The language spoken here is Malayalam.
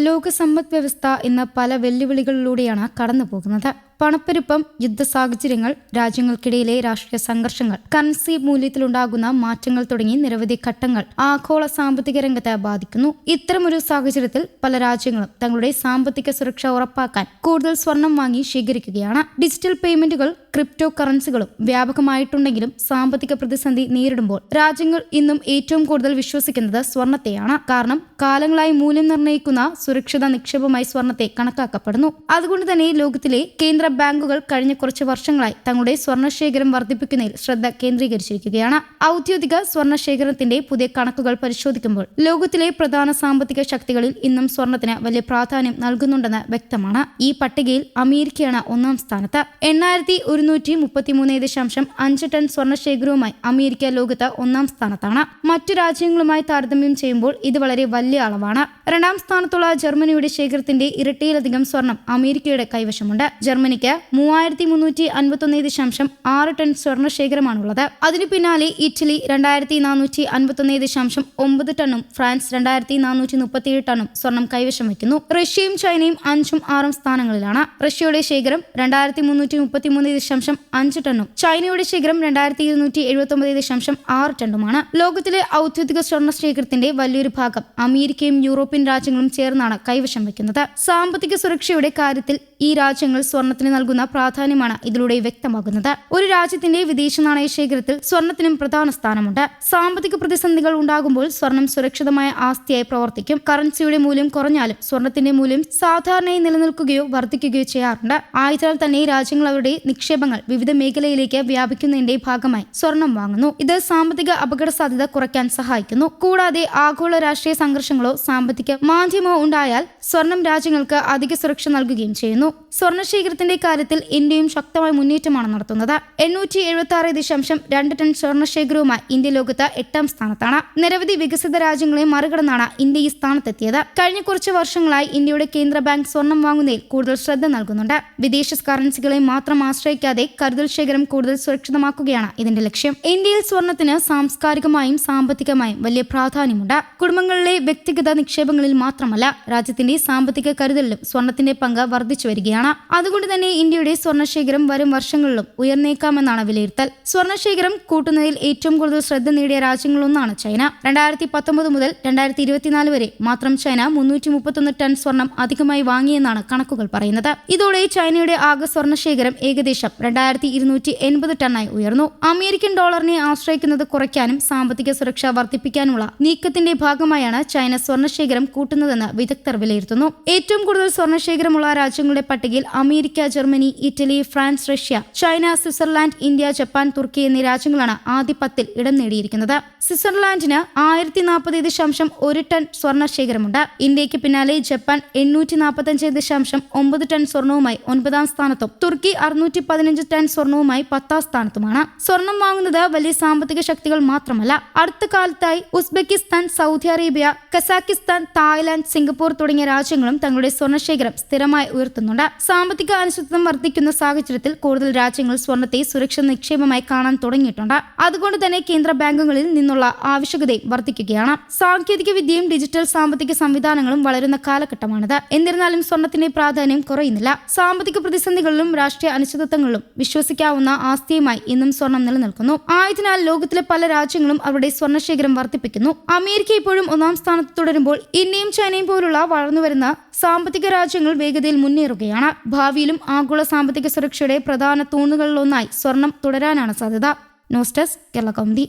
ലോക സമ്പദ് വ്യവസ്ഥ ഇന്ന് പല വെല്ലുവിളികളിലൂടെയാണ് കടന്നുപോകുന്നത്. പണപ്പെരുപ്പം, യുദ്ധ സാഹചര്യങ്ങൾ, രാജ്യങ്ങൾക്കിടയിലെ രാഷ്ട്രീയ സംഘർഷങ്ങൾ, കറൻസി മൂല്യത്തിലുണ്ടാകുന്ന മാറ്റങ്ങൾ തുടങ്ങി നിരവധി ഘട്ടങ്ങൾ ആഗോള സാമ്പത്തിക രംഗത്തെ ബാധിക്കുന്നു. ഇത്തരമൊരു സാഹചര്യത്തിൽ പല രാജ്യങ്ങളും തങ്ങളുടെ സാമ്പത്തിക സുരക്ഷ ഉറപ്പാക്കാൻ കൂടുതൽ സ്വർണം വാങ്ങി ശേഖരിക്കുകയാണ്. ഡിജിറ്റൽ പേയ്മെന്റുകൾ, ക്രിപ്റ്റോ കറൻസികളും വ്യാപകമായിട്ടുണ്ടെങ്കിലും സാമ്പത്തിക പ്രതിസന്ധി നേരിടുമ്പോൾ രാജ്യങ്ങൾ ഇന്നും ഏറ്റവും കൂടുതൽ വിശ്വസിക്കുന്നത് സ്വർണത്തെയാണ്. കാരണം കാലങ്ങളായി മൂല്യം നിർണ്ണയിക്കുന്ന സുരക്ഷിത നിക്ഷേപമായി സ്വർണത്തെ കണക്കാക്കപ്പെടുന്നു. അതുകൊണ്ട് തന്നെ ലോകത്തിലെ കേന്ദ്ര ബാങ്കുകൾ കഴിഞ്ഞ കുറച്ച് വർഷങ്ങളായി തങ്ങളുടെ സ്വർണ്ണശേഖരം വർദ്ധിപ്പിക്കുന്നതിൽ ശ്രദ്ധ കേന്ദ്രീകരിച്ചിരിക്കുകയാണ്. ഔദ്യോഗിക സ്വർണ്ണശേഖരത്തിന്റെ പുതിയ കണക്കുകൾ പരിശോധിക്കുമ്പോൾ ലോകത്തിലെ പ്രധാന സാമ്പത്തിക ശക്തികളിൽ ഇന്നും സ്വർണത്തിന് വലിയ പ്രാധാന്യം നൽകുന്നുണ്ടെന്ന് വ്യക്തമാണ്. ഈ പട്ടികയിൽ അമേരിക്കയാണ് ഒന്നാം സ്ഥാനത്ത്. 8133.5 ടൺ സ്വർണ്ണശേഖരവുമായി അമേരിക്ക ലോകത്ത് ഒന്നാം സ്ഥാനത്താണ്. മറ്റു രാജ്യങ്ങളുമായി താരതമ്യം ചെയ്യുമ്പോൾ ഇത് വളരെ വലിയ അളവാണ്. രണ്ടാം സ്ഥാനത്തുള്ള ജർമ്മനിയുടെ ശേഖരത്തിന്റെ ഇരട്ടിയിലധികം സ്വർണം അമേരിക്കയുടെ കൈവശമുണ്ട്. ജർമ്മനിക്ക് 3351.6 ടൺ സ്വർണ്ണശേഖരമാണുള്ളത്. അതിനു പിന്നാലെ ഇറ്റലി 2451.9 ടണ്ണും ഫ്രാൻസ് 2437 ടണ്ണും സ്വർണം കൈവശം വയ്ക്കുന്നു. റഷ്യയും ചൈനയും 5ഉം 6ഉം സ്ഥാനങ്ങളിലാണ്. റഷ്യയുടെ ശേഖരം 2333.5 ടണ്ണും ചൈനയുടെ ശേഖരം 2279.6 ടണ്ണുമാണ്. ലോകത്തിലെ ഔദ്യോഗിക സ്വർണ്ണ ശേഖരത്തിന്റെ വലിയൊരു ഭാഗം അമേരിക്കയും യൂറോപ്യൻ രാജ്യങ്ങളും ചേർന്നാണ് കൈവശം വയ്ക്കുന്നത്. സാമ്പത്തിക സുരക്ഷയുടെ കാര്യത്തിൽ ഈ രാജ്യങ്ങൾ സ്വർണത്തിന് നൽകുന്ന പ്രാധാന്യമാണ് ഇതിലൂടെ വ്യക്തമാകുന്നത്. ഒരു രാജ്യത്തിന്റെ വിദേശ നാണയ ശേഖരത്തിൽ സ്വർണത്തിനും പ്രധാന സ്ഥാനമുണ്ട്. സാമ്പത്തിക പ്രതിസന്ധികൾ ഉണ്ടാകുമ്പോൾ സ്വർണം സുരക്ഷിതമായ ആസ്തിയായി പ്രവർത്തിക്കും. കറൻസിയുടെ മൂല്യം കുറഞ്ഞാലും സ്വർണത്തിന്റെ മൂല്യം സാധാരണയായി നിലനിൽക്കുകയോ വർദ്ധിക്കുകയോ ചെയ്യാറുണ്ട്. ആയതിനാൽ തന്നെ രാജ്യങ്ങൾ അവരുടെ നിക്ഷേപങ്ങൾ വിവിധ മേഖലയിലേക്ക് വ്യാപിക്കുന്നതിന്റെ ഭാഗമായി സ്വർണം വാങ്ങുന്നു. ഇത് സാമ്പത്തിക അപകട സാധ്യത കുറയ്ക്കാൻ സഹായിക്കുന്നു. കൂടാതെ ആഗോള രാഷ്ട്രീയ സംഘർഷങ്ങളോ സാമ്പത്തിക മാന്ദ്യമോ ഉണ്ടായാൽ സ്വർണം രാജ്യങ്ങൾക്ക് അധിക സുരക്ഷ നൽകുകയും ചെയ്യുന്നു. സ്വർണ്ണശേഖരത്തിന്റെ കാര്യത്തിൽ ഇന്ത്യയും ശക്തമായ മുന്നേറ്റമാണ് നടത്തുന്നത്. 876.2 ടൺ സ്വർണ്ണശേഖരവുമായി ഇന്ത്യ ലോകത്ത് 8ാം സ്ഥാനത്താണ്. നിരവധി വികസിത രാജ്യങ്ങളെ മറികടന്നാണ് ഇന്ത്യ ഈ സ്ഥാനത്തെത്തിയത്. കഴിഞ്ഞ കുറച്ച് വർഷങ്ങളായി ഇന്ത്യയുടെ കേന്ദ്ര ബാങ്ക് സ്വർണം വാങ്ങുന്നതിൽ കൂടുതൽ ശ്രദ്ധ നൽകുന്നുണ്ട്. വിദേശ കറൻസികളെ മാത്രം ആശ്രയിക്കാതെ കരുതൽ ശേഖരം കൂടുതൽ സുരക്ഷിതമാക്കുകയാണ് ഇതിന്റെ ലക്ഷ്യം. ഇന്ത്യയിൽ സ്വർണത്തിന് സാംസ്കാരികമായും സാമ്പത്തികമായും വലിയ പ്രാധാന്യമുണ്ട്. കുടുംബങ്ങളിലെ വ്യക്തിഗത നിക്ഷേപങ്ങളിൽ മാത്രമല്ല, രാജ്യത്തിന്റെ സാമ്പത്തിക കരുതലിലും സ്വർണത്തിന്റെ പങ്ക് വർദ്ധിച്ചു വരികയാണ്. അതുകൊണ്ട് തന്നെ ഇന്ത്യയുടെ സ്വർണ്ണശേഖരം വരും വർഷങ്ങളിലും ഉയർന്നേക്കാമെന്നാണ് വിലയിരുത്തൽ. സ്വർണ്ണശേഖരം കൂട്ടുന്നതിൽ ഏറ്റവും കൂടുതൽ ശ്രദ്ധ നേടിയ രാജ്യങ്ങളൊന്നാണ് ചൈന. 2019 മുതൽ 2024 വരെ മാത്രം ചൈന 331 ടൺ സ്വർണം അധികമായി വാങ്ങിയെന്നാണ് കണക്കുകൾ പറയുന്നത്. ഇതോടെ ചൈനയുടെ ആകെ സ്വർണ്ണശേഖരം ഏകദേശം 2280 ടണ്ണായി ഉയർന്നു. അമേരിക്കൻ ഡോളറിനെ ആശ്രയിക്കുന്നത് കുറയ്ക്കാനും സാമ്പത്തിക സുരക്ഷ വർദ്ധിപ്പിക്കാനുള്ള നീക്കത്തിന്റെ ഭാഗമായാണ് ചൈന സ്വർണ്ണശേഖരം കൂട്ടുന്നതെന്ന് വിദഗ്ധർ വിലയിരുത്തുന്നു. ഏറ്റവും കൂടുതൽ സ്വർണ്ണശേഖരമുള്ള രാജ്യങ്ങളുടെ പട്ടികയിൽ America, Germany, Italy, France, Russia, China, Switzerland, India, Japan, തുർക്കി എന്നീ രാജ്യങ്ങളാണ് ആദ്യ 10ൽ ഇടം നേടിയിരിക്കുന്നത്. സ്വിറ്റ്സർലാൻഡിന് 1040.1 ടൺ സ്വർണ്ണശേഖരമുണ്ട്. ഇന്ത്യക്ക് പിന്നാലെ ജപ്പാൻ 845.9 ടൺ സ്വർണവുമായി 9ാം സ്ഥാനത്തും തുർക്കി 615 ടൺ സ്വർണവുമായി 10ാം സ്ഥാനത്തുമാണ്. സ്വർണം വാങ്ങുന്നത് വലിയ സാമ്പത്തിക ശക്തികൾ മാത്രമല്ല. അടുത്ത കാലത്തായി Uzbekistan, Saudi Arabia, Kazakhstan, Thailand, Singapore തുടങ്ങിയ രാജ്യങ്ങളും തങ്ങളുടെ സ്വർണ്ണശേഖരം സ്ഥിരമായി ഉയർത്തുന്നുണ്ട്. സാമ്പത്തിക അനിശ്ചിതത്വം വർദ്ധിക്കുന്ന സാഹചര്യത്തിൽ കൂടുതൽ രാജ്യങ്ങൾ സ്വർണത്തെ സുരക്ഷിത നിക്ഷേപമായി കാണാൻ തുടങ്ങിയിട്ടുണ്ട്. അതുകൊണ്ട് തന്നെ കേന്ദ്ര ബാങ്കുകളിൽ നിന്നുള്ള ആവശ്യകതയും വർദ്ധിക്കുകയാണ്. സാങ്കേതിക വിദ്യയും ഡിജിറ്റൽ സാമ്പത്തിക സംവിധാനങ്ങളും വളരുന്ന കാലഘട്ടമാണിത്. എന്നിരുന്നാലും സ്വർണത്തിന്റെ പ്രാധാന്യം കുറയുന്നില്ല. സാമ്പത്തിക പ്രതിസന്ധികളിലും രാഷ്ട്രീയ അനിശ്ചിതത്വങ്ങളിലും വിശ്വസിക്കാവുന്ന ആസ്തിയുമായി ഇന്നും സ്വർണം നിലനിൽക്കുന്നു. ആയതിനാൽ ലോകത്തിലെ പല രാജ്യങ്ങളും അവരുടെ സ്വർണ്ണശേഖരം വർദ്ധിപ്പിക്കുന്നു. അമേരിക്ക ഇപ്പോഴും 1ാം സ്ഥാനത്ത് തുടരുമ്പോൾ ഇന്ത്യയും ചൈനയും പോലുള്ള വളർന്നുവരുന്ന സാമ്പത്തിക രാജ്യങ്ങൾ വേഗതയിൽ മുന്നേറുകയാണ്. ഭാവിയിലും ആഗോള സാമ്പത്തിക സുരക്ഷയുടെ പ്രധാന തൂണുകളിലൊന്നായി സ്വർണം തുടരാനാണ് സാധ്യത. News desk Kerala Kaumudi.